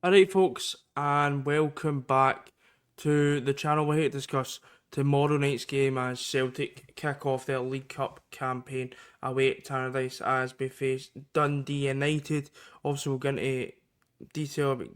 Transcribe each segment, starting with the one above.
Alright, folks, and welcome back to the channel. We're here to discuss tomorrow night's game as Celtic kick off their League Cup campaign away at Tannadice as we face Dundee United. Also, we'll get into detail about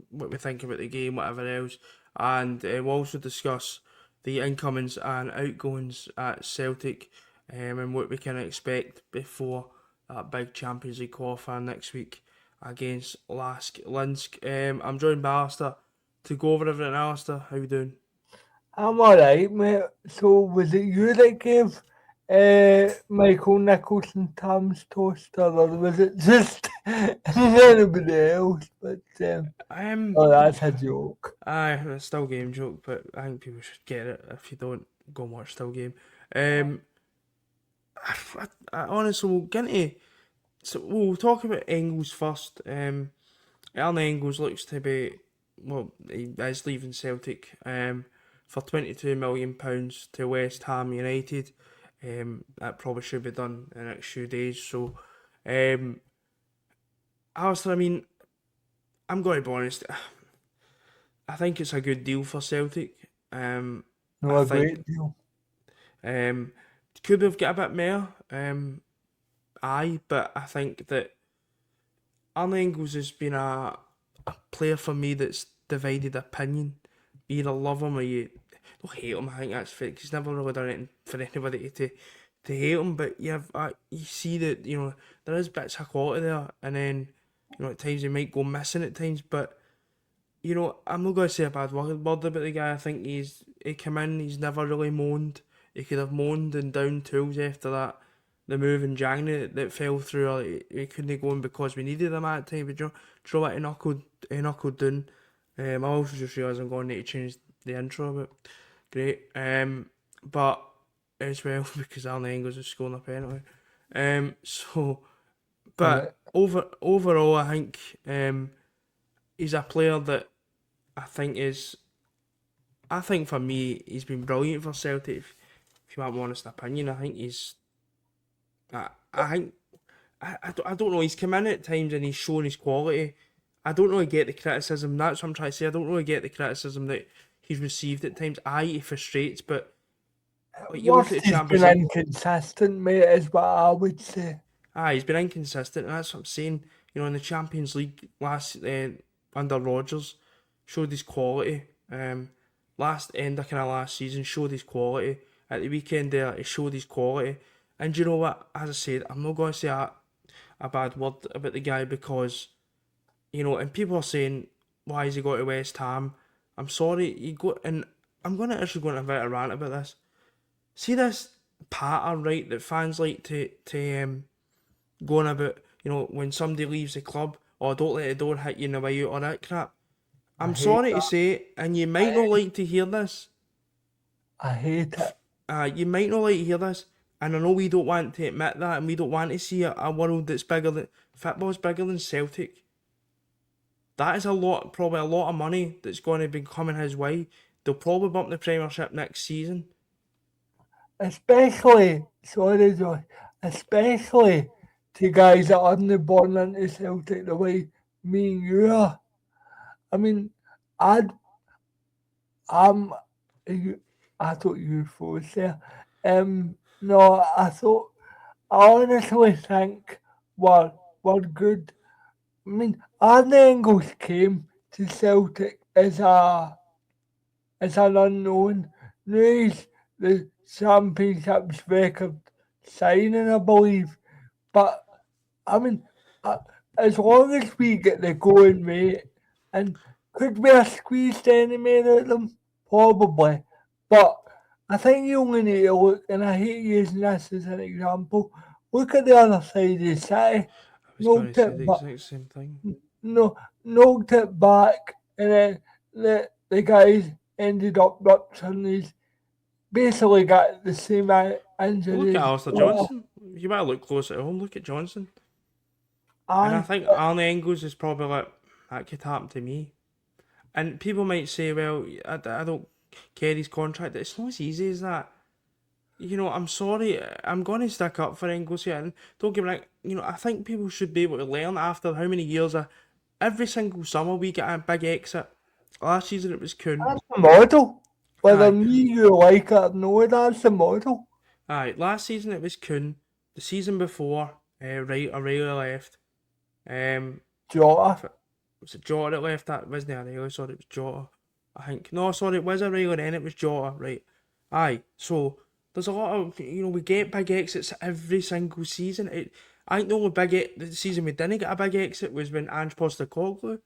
what we think about the game, whatever else, and we'll also discuss the incomings and outgoings at Celtic and what we can expect before that big Champions League qualifier next week against Lask Linsk. I'm joined by Alistair to go over everything. Alistair, how you doing? I'm alright, mate. So, was it you that gave Michael Nicholson Tom's toaster, or was it just anybody else? But, Um, oh, that's a joke. aye, it's still game joke, but I think people should get it. If you don't, go and watch still game. Um, I honestly will get into. So we'll talk about Engels first. Alan Engels looks to be, well, he is leaving Celtic for £22 million to West Ham United. That probably should be done in the next few days. So, um, Alistair, I mean, I'm going to be honest. I think it's a good deal for Celtic. No, I a think great deal. um, could have got a bit more. Aye, but I think that Alan Engels has been a player for me that's divided opinion. You either love him or you don't hate him. I think that's fair. He's never really done anything for anybody to hate him. But you see that there is bits of quality there, and then at times he might go missing at times. But I'm not going to say a bad word about the guy. I think he came in. He's never really moaned. He could have moaned and down tools after that. The move in January that fell through, or he couldn't go in because we needed him at the time. But do you know what? He knuckled down. I also just realised I'm going to need to change the intro, but great. But as well because Alan Engels is scoring a penalty. So, Uh, but overall, I think he's a player that I think is. I think for me, he's been brilliant for Celtic. If you want my honest opinion, I think he's. I think I don't know. He's come in at times and he's shown his quality. I don't really get the criticism. That's what I'm trying to say. I don't really get the criticism that he's received at times. Aye, he frustrates, but like you look Worst, at the he's been Champions League. inconsistent, mate, is what I would say. He's been inconsistent, and that's what I'm saying. In the Champions League last under Rodgers, showed his quality. Last end of kind of last season showed his quality. At the weekend there, he showed his quality. And you know what? As I said, I'm not going to say a bad word about the guy because and people are saying, why has he got to West Ham? I'm sorry, he got, and I'm going to actually go into a bit of a rant about this. See this pattern, right, that fans like to go on about, when somebody leaves the club, or don't let the door hit you in the way out, or that crap. I I'm hate sorry to that. say, and you might I, not like to hear this. I hate it. You might not like to hear this, and I know we don't want to admit that, and we don't want to see a world that's bigger than football's bigger than Celtic. That is probably a lot of money that's going to be coming his way. They'll probably bump the Premiership next season. Especially, sorry, Joy, especially to guys that aren't born into Celtic the way me and you are. I mean, I'd, I'm, I thought you froze there. No, I honestly think we're good. I mean, Arne Engels came to Celtic as an unknown. Now he's the championships record signing, I believe. But I mean, uh, as long as we get the going rate, and could we have squeezed any more out of them? Probably. But I think you only need to look, and I hate using this as an example. Look at the other side of the city. I was going to Knocked say it, the but exact same thing. no, knocked it back, and then the guys ended up rupturing his. Basically, got the same Well, look at injuries. Alistair Johnson. You better look close at home. Look at Johnson. And I I think Arne Engels is probably like, that could happen to me. And people might say, well, I don't care his contract. It's not as easy as that. I'm sorry. I'm going to stick up for Engels here. And don't get me wrong, I think people should be able to learn after how many years of every single summer we get a big exit. Last season it was Kuhn. That's the model. Whether Aye, me you like it or no, that's the model. aye. Last season it was Kuhn. The season before, O'Reilly left. Um, Jota. was it Jota that left? That wasn't O'Reilly. Sorry, it was Jota. I think. No, sorry, it was O'Reilly. Then it was Jota. Right. Aye. So there's a lot of we get big exits every single season. I think the only the season we didn't get a big exit was when Ange Postecoglou.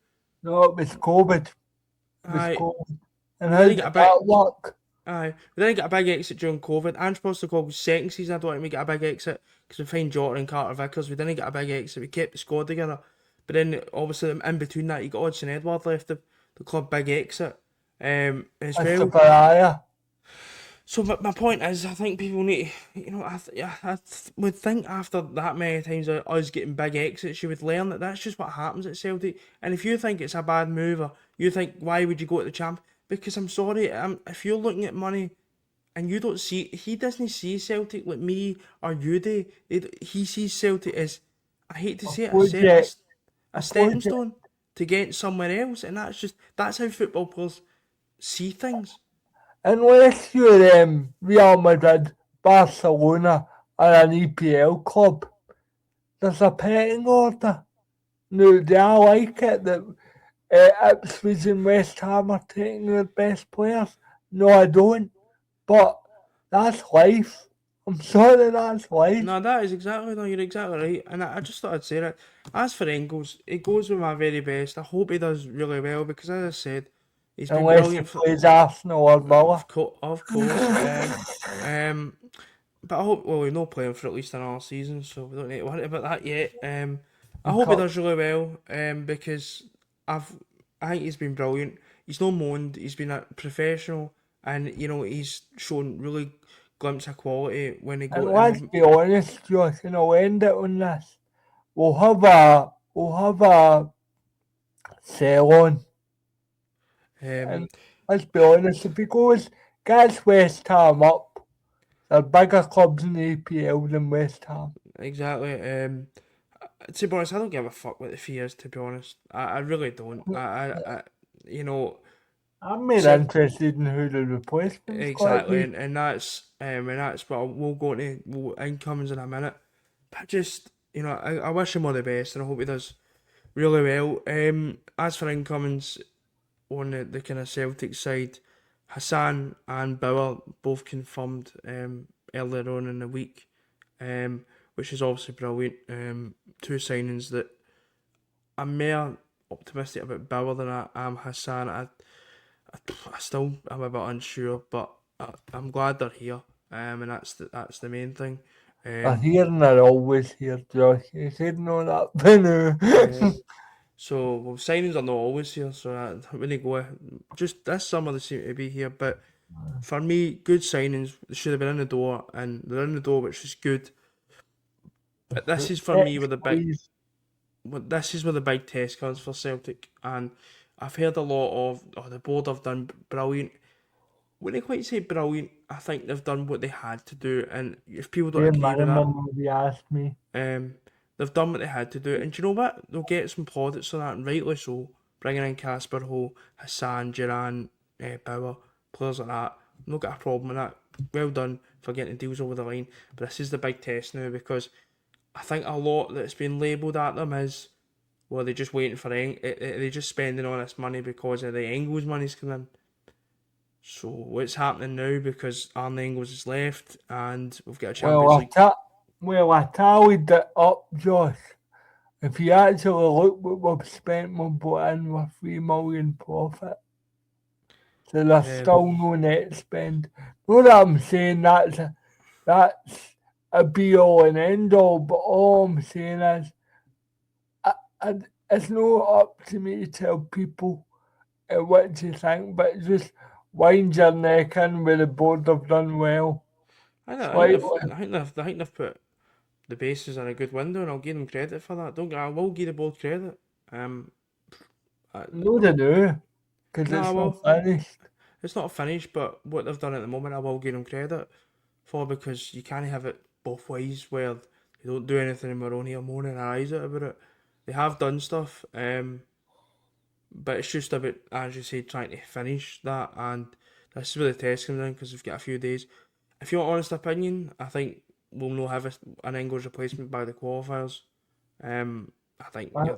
No, it was COVID. It was Aye. COVID. And We how didn't did get a big. that work? Aye, we didn't get a big exit during COVID. Ange Postecoglou's second season, I don't think we get a big exit because we find Jota and Carter Vickers. We didn't get a big exit. We kept the squad together, but then obviously in between that, you got Odsonne Edouard left the club big exit, as That's the well. pariah. So my point is, I think people need, I would think after that many times of us getting big exits, you would learn that that's just what happens at Celtic. And if you think it's a bad move, or you think why would you go to the champ? Because I'm sorry, if you're looking at money and you don't see, he doesn't see Celtic like me or you do. He sees Celtic as, I hate to say it, Project. a A stepping project. stone to get somewhere else, and that's how football players see things. Unless you're Real Madrid, Barcelona, or an EPL club, there's a pecking order. Now, do I like it that Ipswich and West Ham are taking their best players? No, I don't. But that's life. I'm sorry, that's life. No, that is exactly, no, you're exactly right. And I just thought I'd say that. As for Engels, he goes with my very best. I hope he does really well because, as I said, he's been Unless he brilliant for. plays Arsenal or Villa. Of course. But I hope, well, we're not playing for at least another season, so we don't need to worry about that yet. I hope he does really well because I think he's been brilliant. He's not moaned, he's been a professional, and he's shown really glimpse of quality when he And go. let's be honest, Josh, and I'll end it on this. We'll have a sell on. And let's be honest, if he gets West Ham up, they're bigger clubs in the EPL than West Ham. Exactly. To be honest, I don't give a fuck what the fee is. To be honest, I really don't. I'm more So- interested in who the replacement's Exactly, going to and that's what we'll go into incomings in a minute. But just I wish him all the best, and I hope he does really well. As for incomings on the kind of Celtic side, Hassan and Bauer both confirmed earlier on in the week, which is obviously brilliant. Two signings that I'm more optimistic about Bauer than I am Hassan. I still am a bit unsure, but I'm glad they're here, and that's the main thing. They're here and they're always here, Josh. You should know that by now. So signings are not always here, so when they go, just this summer they seem to be here. But for me, good signings, they should have been in the door, and they're in the door, which is good. But this is for me where the big, Please. this is where the big test comes for Celtic, and I've heard a lot of, the board have done brilliant. Wouldn't quite say brilliant. I think they've done what they had to do, and if people don't Dear agree with that, minimum, if you ask me. they've done what they had to do. And do you know what? They'll get some plaudits on that, and rightly so. Bringing in Casper Ho, Hassan, Duran, Bauer, players like that. Not got a problem with that. Well done for getting deals over the line. But this is the big test now because I think a lot that's been labelled at them is, well, they're just waiting for they're just spending all this money because of the Engels money's coming in. So what's happening now, because Arne Engels has left and we've got a Champions League. I tallied it up, Josh. If you actually look what we've spent, we've brought in with 3 million profit. So there's still no net spend. Not that I'm saying that's a be all and end all, but all I'm saying is it's not up to me to tell people what to think, but just wind your neck in where the board have done well. I think they've put the bases in a good window, and I'll give them credit for that. I will give the board credit. No, they do, because No, it's well, not finished. It's not finished, but what they've done at the moment, I will give them credit for, because you can't have it both ways where they don't do anything and we're only moaning our eyes out about it. They have done stuff. But it's just about, as you say, trying to finish that, and this is where the test comes in because we've got a few days. If you want honest opinion, I think we'll not have an Engels replacement by the qualifiers. I think I,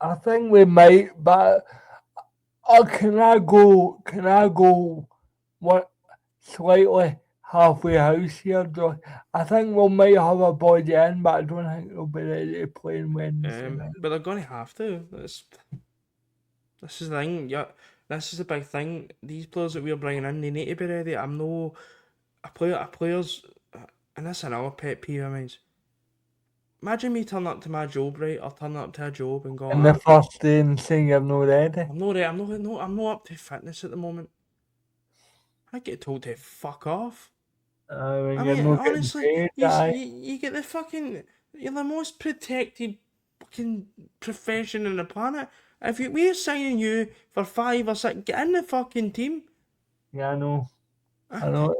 I think we might, but can I go? Can I go? What slightly halfway house here, Josh? I think we might have a body in, but I don't think they'll be ready to play on Wednesday night. but they're going to have to. This is the thing. Yeah, this is the big thing. These players that we're bringing in, they need to be ready. I'm no a players, and that's another pet peeve of mine. Imagine me turning up to my job, right, or turning up to a job and going, And the first day and saying you're not ready. I'm not ready. I'm not up to fitness at the moment. I get told to fuck off. When I you're mean, not getting honestly, paid, aye. you get the fucking, you're the most protected fucking profession on the planet. If we're signing you for 5 or 6, get in the fucking team. Yeah, I know. Uh, I know.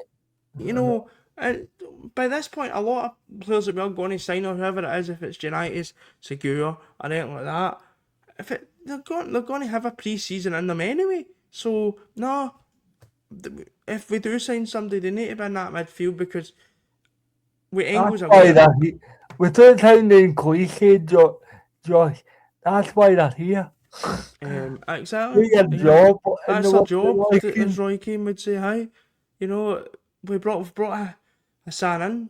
You I know. know, and by this point, a lot of players that we're going to sign or whoever it is, if it's United, Segura, or anything like that, they're going to have a pre-season in them anyway. So no, if we do sign somebody, they need to be in that midfield because with That's Engels why away, they're here. Without sounding cliche, Josh, that's why they're here. Do exactly, your job in that's the our work job. like As Roy Keane would say, hi, you know, we've brought a Hassan in.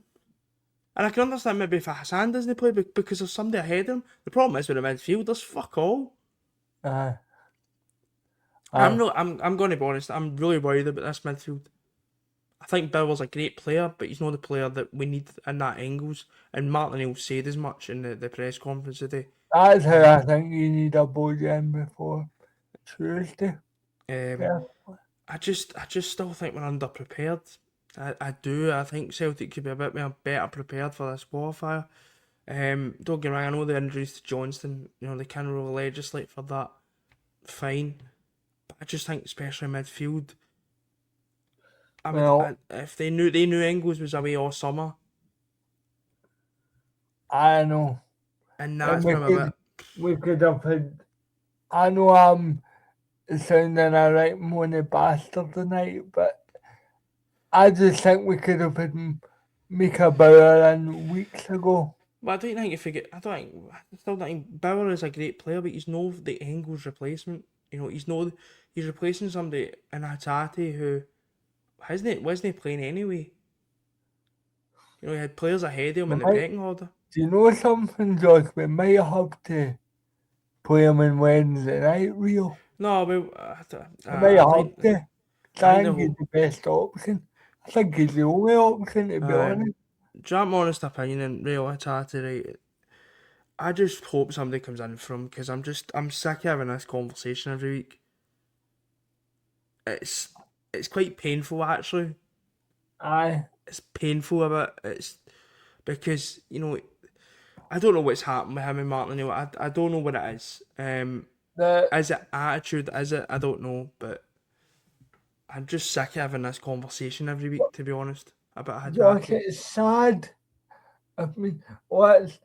And I can understand maybe if Hassan doesn't play because there's somebody ahead of him. The problem is with the midfield, there's fuck all. Aye, aye. I'm going to be honest. I'm really worried about this midfield. I think Bauer's a great player, but he's not the player that we need in that Engels. And Martin O'Neill said as much in the press conference today. That's how I think you need a body in before Tuesday. Um, Yeah. I just still think we're underprepared. I do. I think Celtic could be a bit more better prepared for this qualifier. Don't get me wrong. I know the injuries to Johnston. You know they can really legislate for that. Fine. I just think, especially midfield, Well, if they knew Engels was away all summer, I know. and And that's been a bit. we could have had. I know I'm sounding a right money bastard tonight, but I just think we could have had Mika Bauer in weeks ago. But I don't think if you get, I still don't think Bauer is a great player, but he's no the Engels replacement. You know, he's replacing somebody in Hatate who wasn't playing anyway. You know, he had players ahead of him We in the might, pecking order. do you know something, Josh? We might have to play him on Wednesday night, real. No, but We might have to. I think I think he's the best option. I think he's the only option, to be um, honest. jump honest opinion and real Hatate, right? I just hope somebody comes in from because I'm sick of having this conversation every week. It's it's quite painful actually. Aye. It's painful a bit. It's because I don't know what's happened with him and Martin O'Neill. I don't know what it is. The Is it attitude? Is it? I don't know. But I'm just sick of having this conversation every week. To be honest, about Josh, Hatate. it's sad. I mean, what?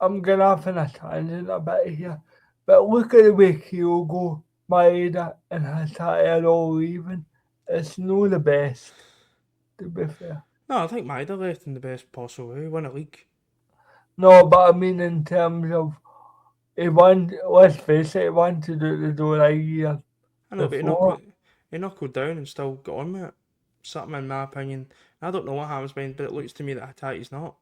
I'm going off on a tangent a bit here, but look at the way Kyogo, Maeda, and Hatai are all leaving. It's no the best, to be fair. No, I think Maida left in the best possible way. Won a league. No, but I mean in terms of he won. Let's face it, he wanted out the door a year I know, but before. he knuckled down and still got on with it. Something in my opinion. I don't know what happens behind, but it looks to me that Hatate's not.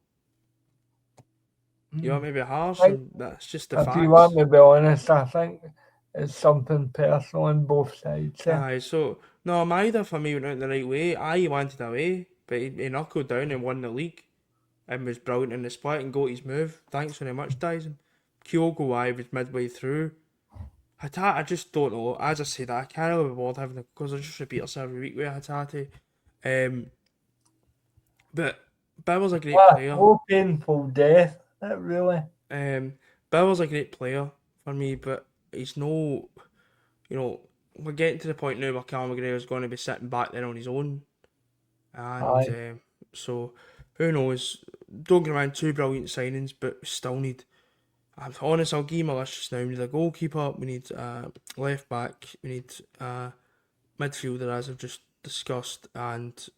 You know, Mm. maybe harsh, I think and that's just the if you want facts. me to be honest, I think it's something personal on both sides. Yeah. Aye, so no, Maida for me went out the right way. Aye, he wanted away, but he knuckled down and won the league and was brilliant in the split and got his move. Thanks very much, Dyson. Kyogo I was midway through. Hatate, I just don't know. As I said, I can't really be bothered having because I just repeat myself every week with Hatate. Um, but Bauer's a great What a player. slow, painful death. That really. Bauer's a great player for me, but he's no. We're getting to the point now where Cal McGregor's going to be sitting back there on his own, and Aye. so who knows? Don't get around two brilliant signings, but we still need I'm honest, I'll give him a list just now. We need a goalkeeper, we need left back, we need midfielder, as I've just discussed, and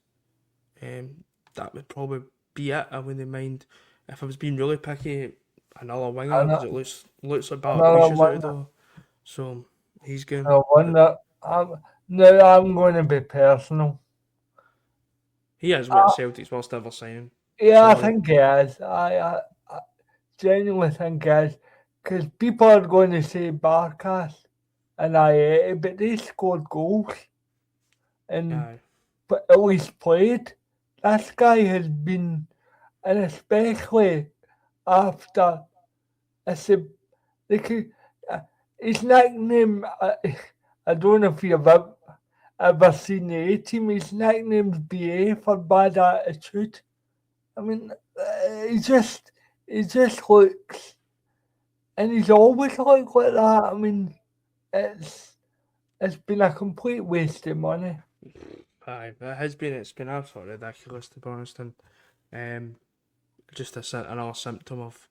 that would probably be it. I wouldn't mind if I was being really picky, another winger because Ano- it looks like Another Barkvisha's out of one. there, so he's going. I But wonder. Now I'm going to be personal. he is what Uh, Celtic's worst ever signing. yeah, I Sorry, think he is. I genuinely think he is. Because people are going to say Barkas and but they scored goals and aye, but at least played. This guy has been, and especially after a sub, they could, uh, his nickname, I don't know if you've ever seen the A team, his nickname's BA for bad attitude. I mean, he just looks, and he's always looked like that. I mean, it's it's been a complete waste of money. aye. It's been absolutely ridiculous to be honest, and um, just another symptom of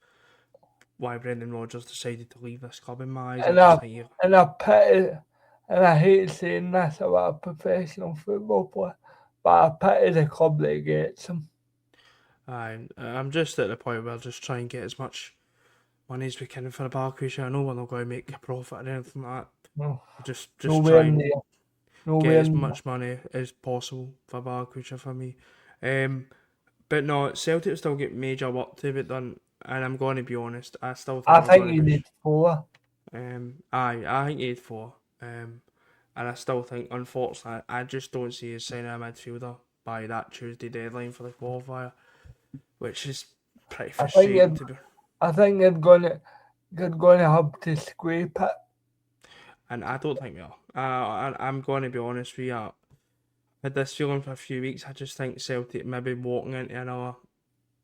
why Brendan Rodgers decided to leave this club in my eyes. I And just I think and I pity, and I hate saying this about a professional football player, but I pity the club that gets him. I'm just at the point where I'll just try and get as much money as we can for the Barkvisha. I know we're not going to make a profit or anything like that. No, Just try nowhere and near, get nowhere as near. much money as possible for Barkvisha for me. Um, but no, Celtic still get major work to be done, and I'm going to be honest. I still think I we're think going to you be. need four. I think 8-4. And I still think, unfortunately, I just don't see us signing a midfielder by that Tuesday deadline for the qualifier, which is pretty I think frustrating you're, to be. I think you're gonna have to scrape it. And I don't think we are. I'm going to be honest with you. I had this feeling for a few weeks. I just think Celtic maybe walking into another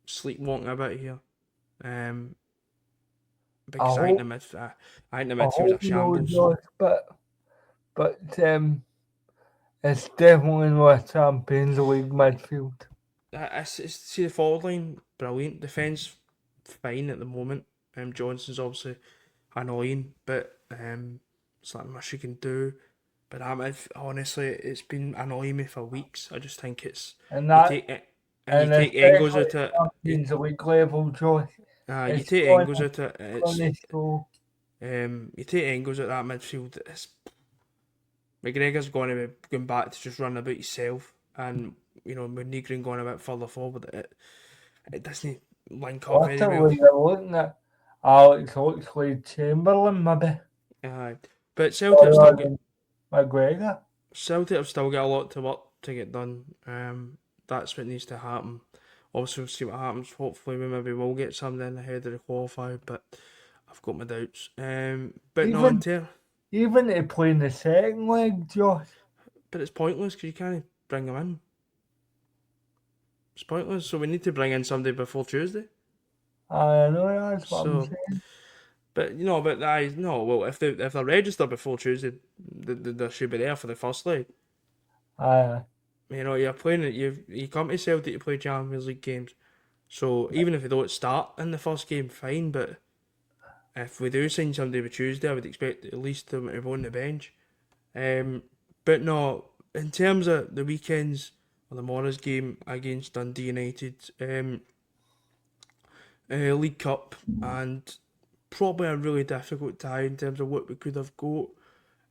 sleepwalking a bit here. Um, I because hope, I think the I midfield's a hope no, shambles. Josh, but it's definitely not a Champions League midfield. See the forward line, brilliant. Defence, fine at the moment. Johnson's obviously annoying, but it's not much you can do. But honestly, it's been annoying me for weeks. I just think it's And you that take it and you and take Engels especially out of it. Champions League level, Josh, You it's take Engels out of it. gonna show. You take Engels out that midfield. McGregor's going to be going back to just running about himself, and with Negrin going a bit further forward, it doesn't link up very well. Possibly you're looking at Alex Oxlade-Chamberlain, maybe, Uh, but rather than McGregor. Celtic have still got a lot to work to get done. That's what needs to happen. Obviously, we'll see what happens. Hopefully, we maybe will get something ahead of the qualifier, but I've got my doubts. But no, Even even to play in the second leg, Josh. but it's pointless because you can't bring them in. It's pointless. So we need to bring in somebody before Tuesday. I know that's what I'm So, saying. but I no. Well, if they're registered before Tuesday, they should be there for the first leg. Aye. You're playing it. You come to Celtic to play Champions League games. So even if they don't start in the first game, fine. But if we do sign somebody by Tuesday, I would expect at least them to be on the bench. Um, but no, in terms of the weekends or the morning's game against Dundee United, League Cup, and probably a really difficult tie in terms of what we could have got.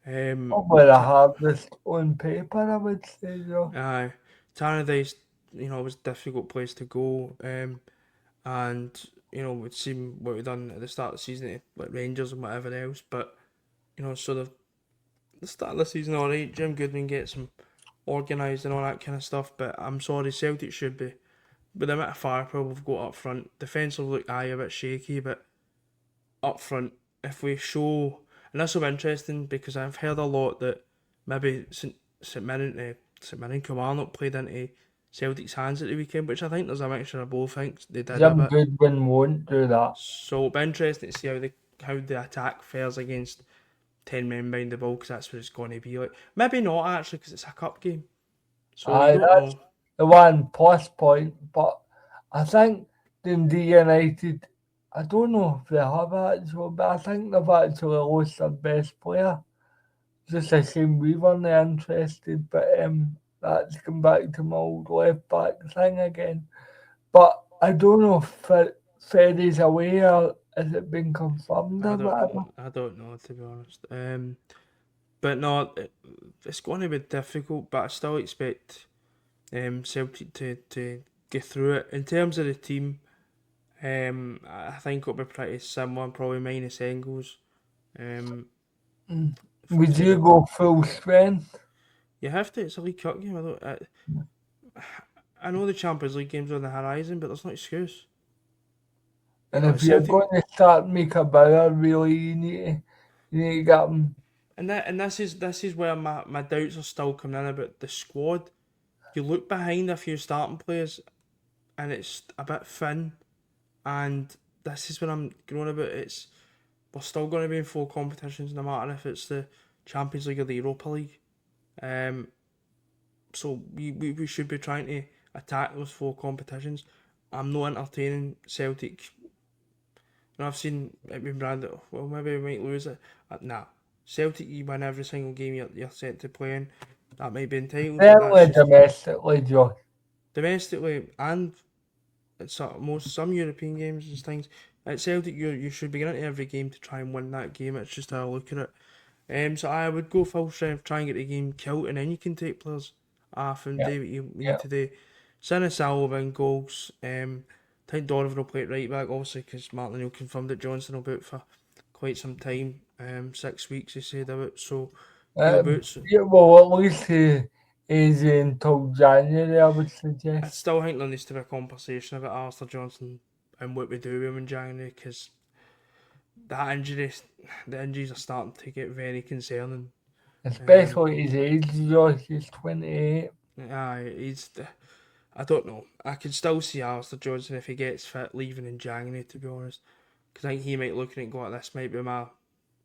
Probably the hardest on paper, I would say, Josh. Aye, Tannadice, was a difficult place to go. And we'd seen what we'd done at the start of the season, like Rangers and whatever else. But so the start of the season, all right. Jim Goodwin gets them organised and all that kind of stuff. But I'm sorry, Celtic should be with the amount of firepower we've got up front. Defensive look a bit shaky, but up front, if we show, and this will be interesting because I've heard a lot that maybe St Mirren Kilmarnock played into Celtic's hands at the weekend, which I think there's a mixture of both. I think they did a Jim bit. Goodwin won't do that. So it'll be interesting to see how the attack fares against 10 men behind the ball, because that's what it's going to be like. Maybe not actually, because it's a cup game, so you Aye, don't that's know. the one plus point, but I think Dundee United I don't know if they have actually, but I think they've actually lost their best player. Just a shame we weren't interested, but that's come back to my old left back thing again. But I don't know if Ferry's away or has it been confirmed I or don't whatever. know. I don't know, to be honest. But no, it's going to be difficult. But I still expect Celtic to get through it. In terms of the team, I think it'll be pretty similar, probably minus Engels. Um, Mm. for Would to you the go full strength? you have to. It's a League Cup game. I know the Champions League games are on the horizon, but there's no excuse. You And know, if you're Celtic, going to start Mika Bauer, really, you need to get him. and this is where my doubts are still coming in about the squad. You look behind a few starting players, and it's a bit thin. And this is what I'm going about. It's we're still going to be in four competitions, no matter if it's the Champions League or the Europa League. Um, so we should be trying to attack those four competitions. I'm not entertaining Celtic. You know, I've seen it being branded. Well, maybe we might lose it. Nah, Celtic, you win every single game you're set to play in. That might be entitled, but that's Certainly just domestically, Josh. domestically and it's some European games and things. At Celtic, you should be getting into every game to try and win that game. It's just how I look at it. So I would go full strength, try and get the game killed, and then you can take players off and Yeah, do what you need yeah. to do. Sinisalva will win goals. I think Donovan will play it right back, obviously, because Martin O'Neill confirmed that Johnson will boot for quite some time. 6 weeks, he said about, so he'll boot. So Yeah, well, at least he is until January, I would I suggest. still think there needs to be a conversation about Alistair Johnson and what we do with him in January, because that injury, the injuries are starting to get very concerning. Um, Especially his age, Josh. He's 28. he's. I don't know. I can still see Alistair Johnson if he gets fit leaving in January. To be honest, because I think he might look at it and go, "This might be my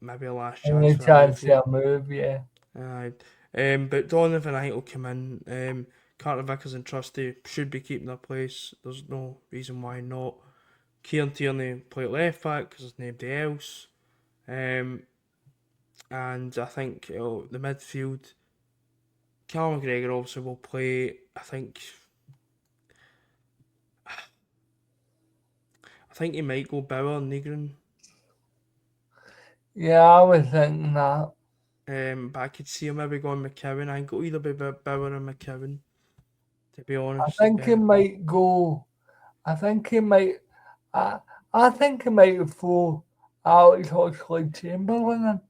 maybe a last chance Only for a move chance here." he'll move, yeah. Aye. But Donovan, I think will come in. Carter Vickers and Trusty should be keeping their place. There's no reason why not. Kieran Tierney play at left back because there's nobody else. Um, and I think the midfield, Callum McGregor obviously will play. I think he might go Bauer and Negrin. Yeah, I was thinking that. But I could see him maybe going McKeown. I think it'll either be Bauer or McKeown, to be I honest. think he might go. I think he might. I, I think he might throw Alex Oxlade-Chamberlain in.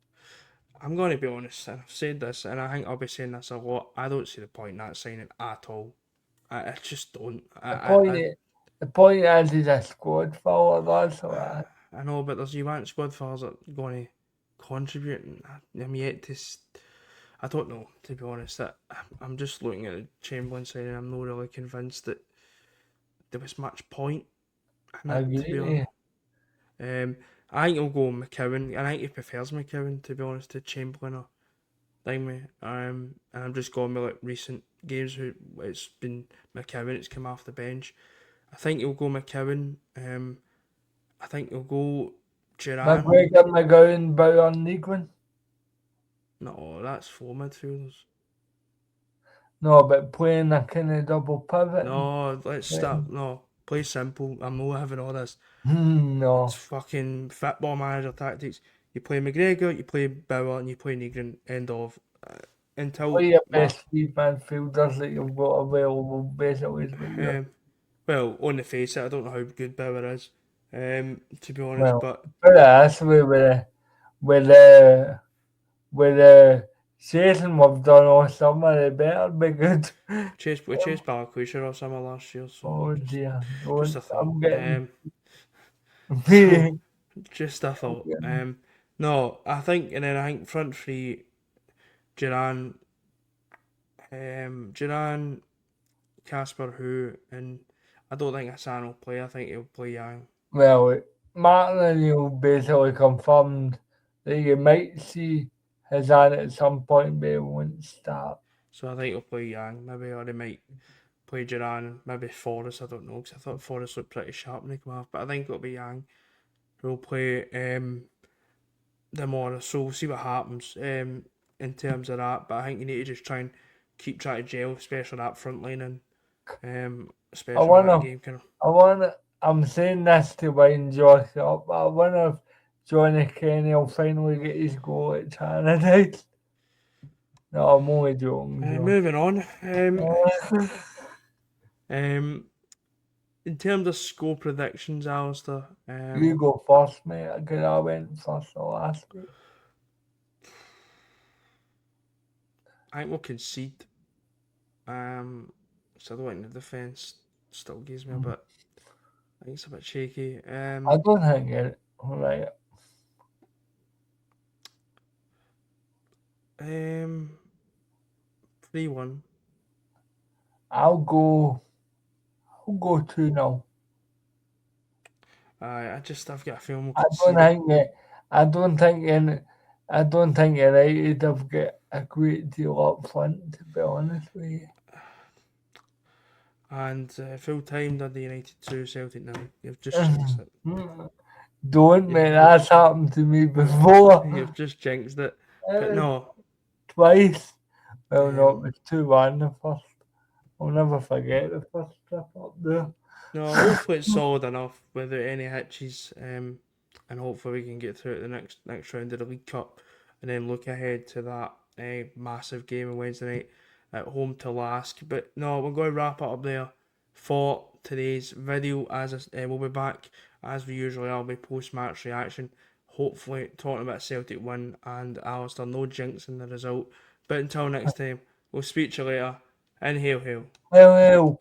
I'm going to be honest, and I've said this, and I think I'll be saying this a lot. I don't see the point in that signing at all. I just don't. The point, the point is he's a squad filler, that's all. I know, but there's you want squad fellas that are going to contribute, and I'm yet to. I don't know, to be honest. I'm just looking at the Chamberlain signing. I'm not really convinced that there was much point in I it, to be honest. agree. I think he'll go McKeown. I think he prefers McKeown, to be honest, to Chamberlain or Dingme. And I'm just going with like recent games who it's been McKeown. It's come off the bench. I think he'll go McKeown. I think he'll go Duran. McGregor, McGowan, Bauer, Negrin. No, that's four midfielders. No, but playing a kind of double pivot. No, let's start. No, play simple. I'm not having all this. It's No. fucking football manager tactics. You play McGregor, you play Bauer, and you play Negrin. End of. Until Play your Mark. best three midfielders that you've got available, basically, is what you're. Um, well, on the face, I don't know how good Bauer is. To be honest, Well, but put it this way, with the, with the season we've done all summer, it better be good. we chased Balakwisha or summer last year, so Oh dear, just don't. a thought. I'm getting. So Me. just a thought. No, I think, and then I think front three, Duran, Duran, Casper, who, and I don't think Hassan will play. I think he'll play Yang. Well, Martin and you basically confirmed that you might see his hand at some point, but it won't start. So I think he'll play Yang, maybe, or he might play Duran, maybe Forrest. I don't know, because I thought Forrest looked pretty sharp when he came off, but I think it'll be Yang. who'll play tomorrow. So we'll see what happens in terms of that. But I think you need to just try and keep trying to gel, especially that front line and I especially when that wanna, game kind of. I'm saying this to wind Josh up, but I wonder if Johnny Kenny will finally get his goal at Tannadice. No, I'm only joking, Josh. Moving on. Uh, Um, in terms of score predictions, Alistair, you go first, mate, because I went first the last week. I think we'll concede. So the in the defence still gives me a bit. I think it's a bit shaky. I don't think it. Right. 3-1. I'll go. I'll go 2-0. I've got a feeling we'll I don't concede it. think it. I don't think in. I don't think United have got a great deal up front. To be honest with you. And full time Dundee United 2, Celtic now. You've just jinxed it. Don't, You've, man. That's happened to me before. you've just jinxed it. But Uh, no, Twice. Well, no, it um, was 2-1 the first. I'll never forget the first trip up there. no. Hopefully it's solid enough without any hitches. And hopefully we can get through to the next round of the League Cup, and then look ahead to that massive game on Wednesday night at home to Lask. But no, we're going to wrap it up there for today's video. We'll be back as we usually are with post-match reaction. Hopefully talking about Celtic win and Alistair no jinx in the result. But until next time, we'll speak to you later. And hail hail. Well,